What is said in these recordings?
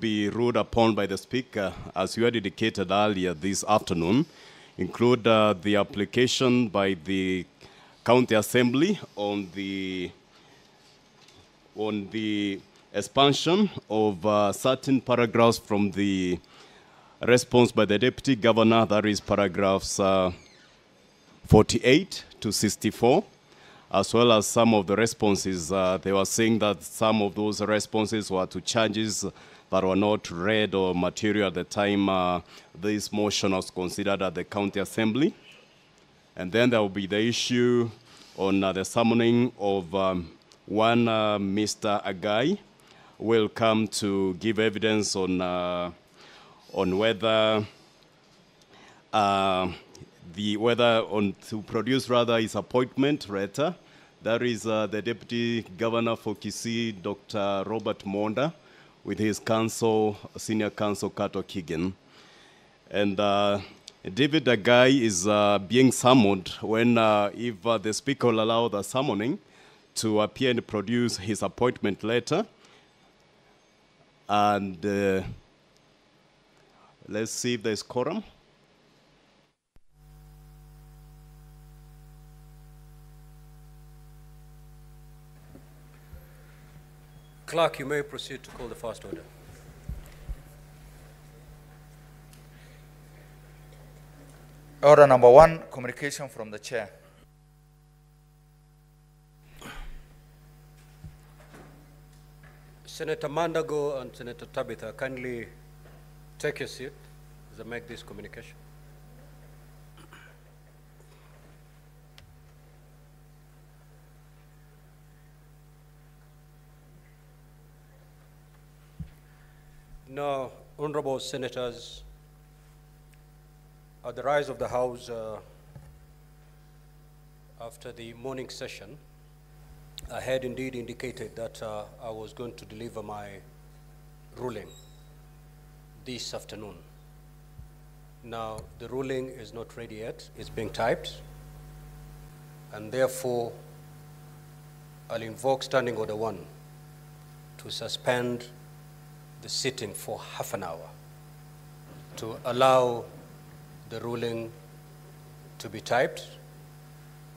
Be ruled upon by the Speaker, as you had indicated earlier this afternoon, include the application by the County Assembly on the expansion of certain paragraphs from the response by the Deputy Governor, that is paragraphs 48 to 64, as well as some of the responses. They were saying that some of those responses were to charges that were not read or material at the time this motion was considered at the County Assembly. And then there will be the issue on the summoning of one Mr. Agai, who will come to give evidence on whether to produce rather his appointment letter. That is the Deputy Governor for Kisii, Dr. Robert Monda, with his counsel, Senior Counsel Kato Kigen. And David Agai is being summoned when, if the Speaker will allow the summoning, to appear and produce his appointment letter. And let's see if there's quorum. Clerk, you may proceed to call the first order. Order number 1, communication from the chair. Senator Mandago and Senator Tabitha, kindly take your seat as I make this communication. Now, honorable senators, at the rise of the House after the morning session, I had indeed indicated that I was going to deliver my ruling this afternoon. Now, the ruling is not ready yet. It's being typed, and therefore, I'll invoke Standing Order 1 to suspend the sitting for half an hour to allow the ruling to be typed.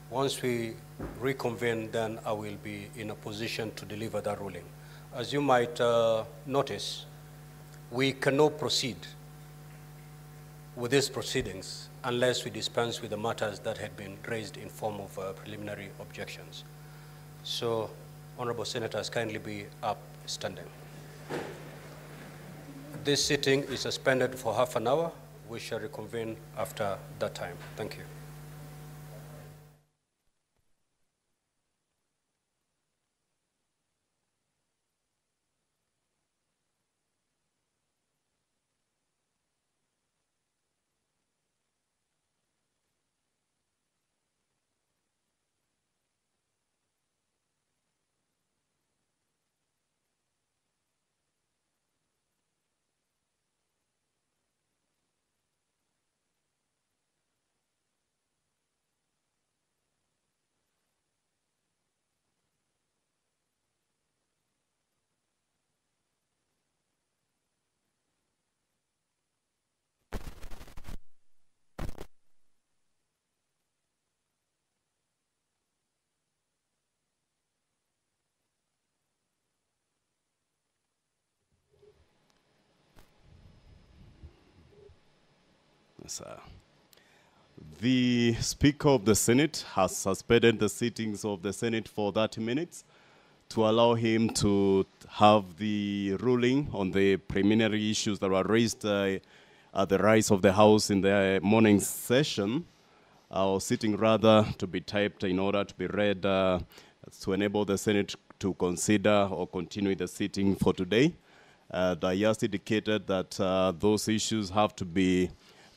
Once we reconvene, then I will be in a position to deliver that ruling. As you might notice, we cannot proceed with these proceedings unless we dispense with the matters that had been raised in form of preliminary objections. So, honorable senators, kindly be upstanding. This sitting is suspended for half an hour. We shall reconvene after that time. Thank you. The Speaker of the Senate has suspended the sittings of the Senate for 30 minutes to allow him to have the ruling on the preliminary issues that were raised at the rise of the House in the morning session, or sitting rather, to be typed in order to be read to enable the Senate to consider or continue the sitting for today. I just indicated that those issues have to be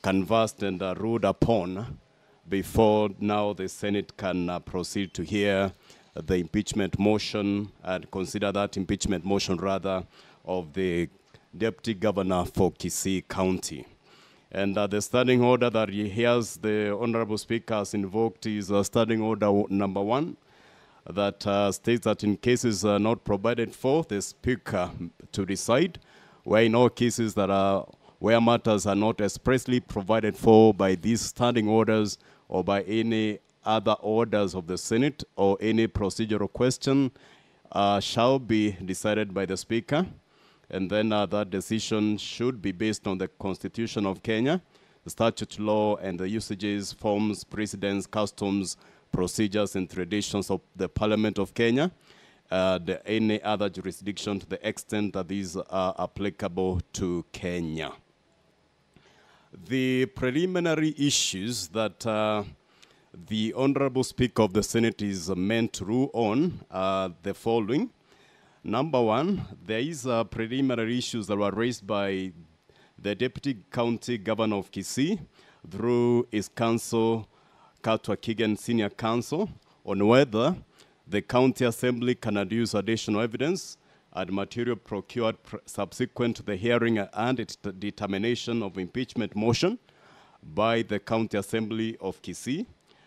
canvassed and ruled upon before now the Senate can proceed to hear the impeachment motion and consider that impeachment motion rather of the Deputy Governor for Kisii County. And the standing order that he hears the Honorable Speaker has invoked is standing order number 1 that states that in cases not provided for, the Speaker to decide where in all cases where matters are not expressly provided for by these standing orders or by any other orders of the Senate or any procedural question shall be decided by the Speaker. And then that decision should be based on the Constitution of Kenya, the statute law, and the usages, forms, precedents, customs, procedures, and traditions of the Parliament of Kenya, any other jurisdiction to the extent that these are applicable to Kenya. The preliminary issues that the Honorable Speaker of the Senate is meant to rule on are the following. Number one, there is preliminary issues that were raised by the Deputy County Governor of Kisii through his counsel, Katwa Kigen Senior Counsel, on whether the County Assembly can adduce additional evidence and material procured subsequent to the hearing and its determination of impeachment motion by the County Assembly of Kisii,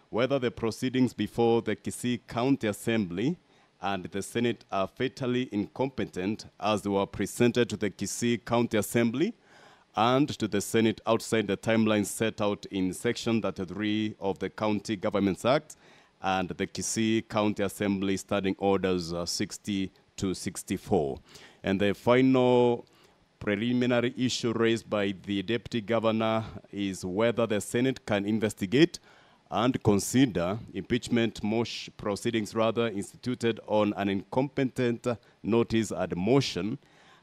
whether the proceedings before the Kisii County Assembly and the Senate are fatally incompetent as they were presented to the Kisii County Assembly and to the Senate outside the timelines set out in Section 33 of the County Governments Act and the Kisii County Assembly Standing Orders 60 to 64. And the final preliminary issue raised by the Deputy Governor is whether the Senate can investigate and consider impeachment proceedings instituted on an incompetent notice and motion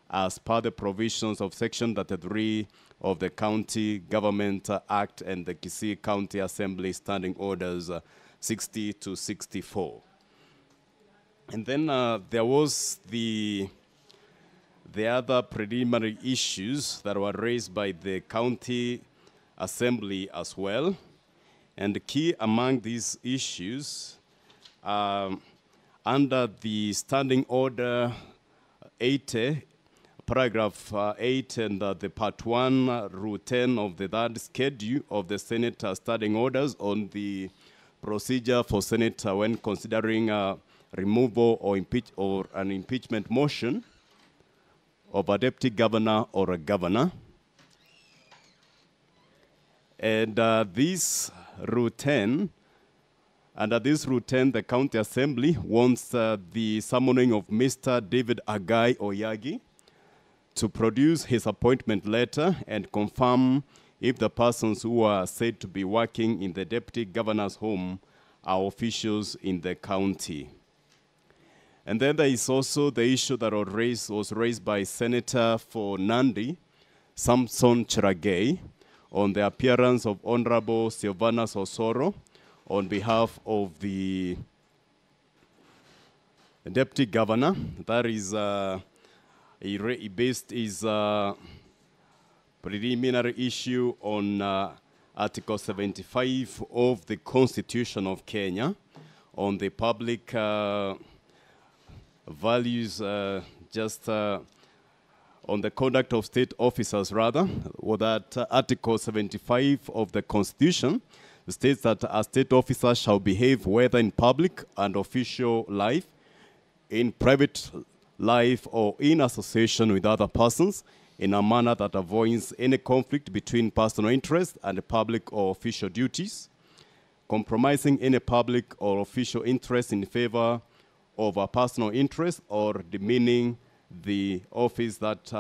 as per the provisions of Section 33 of the County Government Act and the Kisii County Assembly Standing Orders 60 to 64. And then there was the other preliminary issues that were raised by the County Assembly as well. And the key among these issues, under the Standing Order 80, Paragraph 8 and the Part 1, Rule 10 of the third schedule of the Senate Standing Orders on the procedure for Senate when considering removal or an impeachment motion of a deputy governor or a governor. And this Rule 10, under this Rule 10, the County Assembly wants the summoning of Mr. David Agai Oyagi to produce his appointment letter and confirm if the persons who are said to be working in the deputy governor's home are officials in the county. And then there is also the issue that was raised by Senator for Nandi, Samson Cheragei, on the appearance of Honorable Silvanus Osoro on behalf of the Deputy Governor. That is, he based his preliminary issue on Article 75 of the Constitution of Kenya on the public values, on the conduct of state officers, rather, or that Article 75 of the Constitution states that a state officer shall behave whether in public and official life, in private life, or in association with other persons in a manner that avoids any conflict between personal interest and public or official duties, compromising any public or official interest in favor of a personal interest, or demeaning the office that